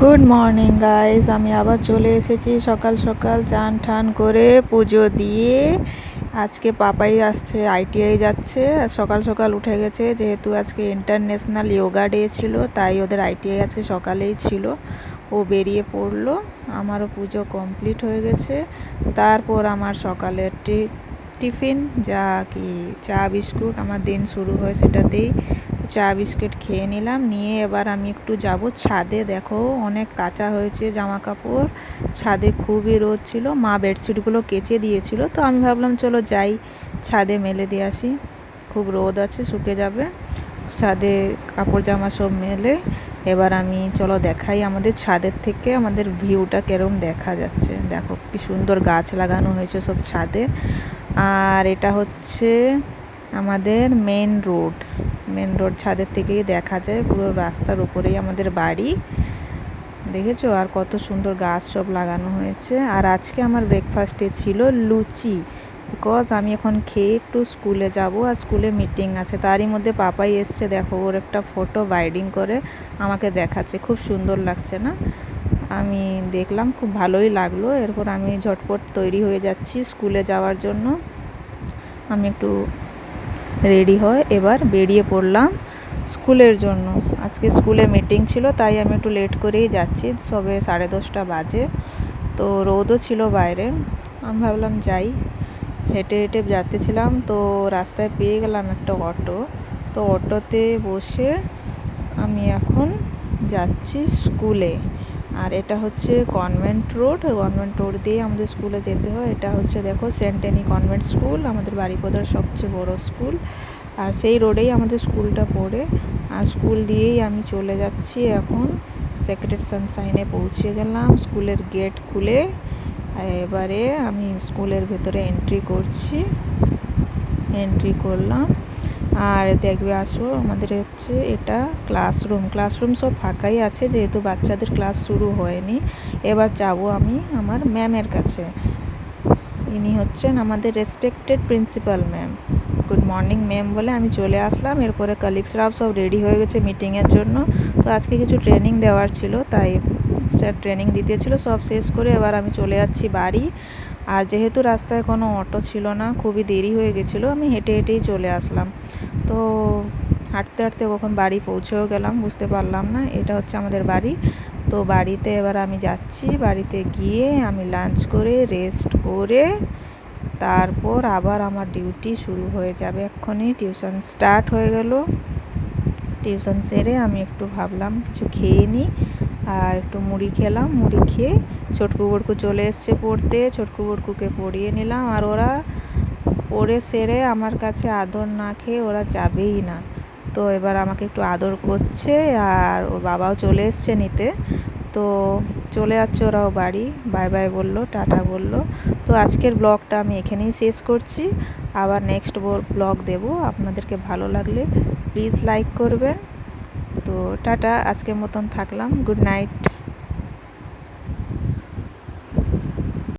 Good morning guys, আমি আবার চলে এসেছি সকাল সকাল চান ঠান করে পুজো দিয়ে। আজকে পাপাই আসছে, আইটিআই যাচ্ছে। সকাল সকাল উঠে গেছে, যেহেতু আজকে ইন্টারন্যাশনাল যোগা ডে ছিল, তাই ওদের আইটিআই আজকে সকালেই ছিল। ও বেরিয়ে পড়লো, আমারও পুজো কমপ্লিট হয়ে গেছে। তারপর আমার সকালের টিফিন যা কি চা বিস্কুট, আমার দিন শুরু হয় সেটাতেই। চা বিস্কুট খেয়ে নিলাম, নিয়ে এবার আমি একটু যাব ছাদে। দেখো অনেক কাঁচা হয়েছে জামা কাপড়, ছাদে খুবই রোদ ছিল। মা বেডশিটগুলো কেচে দিয়েছিল, তো আমি ভাবলাম চলো যাই ছাদে মেলে দিয়ে আসি। খুব রোদ আছে, শুকে যাবে। ছাদে কাপড় জামা সব মেলে এবার আমি চলো দেখাই আমাদের ছাদের থেকে আমাদের ভিউটা কেরম দেখা যাচ্ছে। দেখো কি সুন্দর গাছ লাগানো হয়েছে সব ছাদে। আর এটা হচ্ছে আমাদের মেন রোড ছাদের থেকেই দেখা যায়, পুরো রাস্তার উপরেই আমাদের বাড়ি। দেখেছো আর কত সুন্দর গাছ সব লাগানো হয়েছে। আর আজকে আমার ব্রেকফাস্টে ছিল লুচি, বিকজ আমি এখন খেয়ে একটু স্কুলে যাব, আর স্কুলে মিটিং আছে। তারই মধ্যে পাপাই এসছে, দেখো ওর একটা ফটো বাইডিং করে আমাকে দেখাচ্ছে, খুব সুন্দর লাগছে না? আমি দেখলাম, খুব ভালোই লাগলো। এরপর আমি ঝটপট তৈরি হয়ে যাচ্ছি স্কুলে যাওয়ার জন্য। আমি একটু রেডি হয়ে এবার বেরিয়ে পড়লাম স্কুলের জন্য। আজকে স্কুলে মিটিং ছিল, তাই আমি একটু লেট করেই যাচ্ছি, সবে 10:30 বাজে। তো রোদও ছিল বাইরে, আমি ভাবলাম যাই। হেঁটে হেঁটে যাচ্ছিলাম, তো রাস্তায় পেয়ে গেলাম একটা অটো। তো অটোতে বসে আমি এখন যাচ্ছি স্কুলে। আর এটা হচ্ছে কনভেন্ট রোড দিয়ে আমাদের স্কুলে যেতে হয়। এটা হচ্ছে দেখো সেন্ট অ্যানি কনভেন্ট স্কুল, আমাদের বারিপদার সবচেয়ে বড় স্কুল। আর সেই রোডেই আমাদের স্কুলটা পড়ে। আর স্কুল দিয়েই আমি চলে যাচ্ছি এখন। সেক্রেড সানশাইনে পৌঁছে গেলাম, স্কুলের গেট খুলে এবারে আমি স্কুলের ভেতরে এন্ট্রি করলাম। আর দেখবে আসো, আমাদের হচ্ছে এটা ক্লাসরুম সব ফাঁকাই আছে, যেহেতু বাচ্চাদের ক্লাস শুরু হয়নি। এবার যাব আমি আমার ম্যামের কাছে। ইনি হচ্ছেন আমাদের respected principal ma'am. Good morning ma'am বলে আমি চলে আসলাম। এরপরে কলিগসরাও সব রেডি হয়ে গেছে মিটিংয়ের জন্য। তো আজকে কিছু ট্রেনিং দেওয়ার ছিল, তাই স্যার ট্রেনিং দিতেছিল। সব শেষ করে এবার আমি চলে যাচ্ছি বাড়ি। আর যেহেতু রাস্তায় কোনো অটো ছিল না, খুবই দেরি হয়ে গেছিলো, আমি হেঁটে হেঁটেই চলে আসলাম। তো হাঁটতে হাঁটতে কখন বাড়ি পৌঁছেও গেলাম বুঝতে পারলাম না। এটা হচ্ছে আমাদের বাড়ি। তো বাড়িতে এবার আমি যাচ্ছি, বাড়িতে গিয়ে আমি লাঞ্চ করে রেস্ট করে তারপর আবার আমার ডিউটি শুরু হয়ে যাবে। এক্ষুনি টিউশন স্টার্ট হয়ে গেল। টিউশন সেরে আমি একটু ভাবলাম কিছু খেয়ে নিই, আর একটু মুড়ি খেলাম। মুড়ি খেয়ে ছোটকু বড়কু চলে এসছে পড়তে, ছোটকু বড়কুকে পড়িয়ে নিলাম। আর ওরা পড়ে সেরে আমার কাছে আদর না খেয়ে ওরা যাবেই না। তো এবার আমাকে একটু আদর করছে, আর ওর বাবাও চলে এসছে নিতে। তো চলে যাচ্ছে ওরাও বাড়ি, বাই বাই বললো, টাটা বললো। তো আজকের ব্লগটা আমি এখানেই শেষ করছি। আবার নেক্সট ব্লগ দেব। আপনাদেরকে ভালো লাগলে প্লিজ লাইক করবেন। তো টাটা, আজকের মতন থাকলাম। Good night.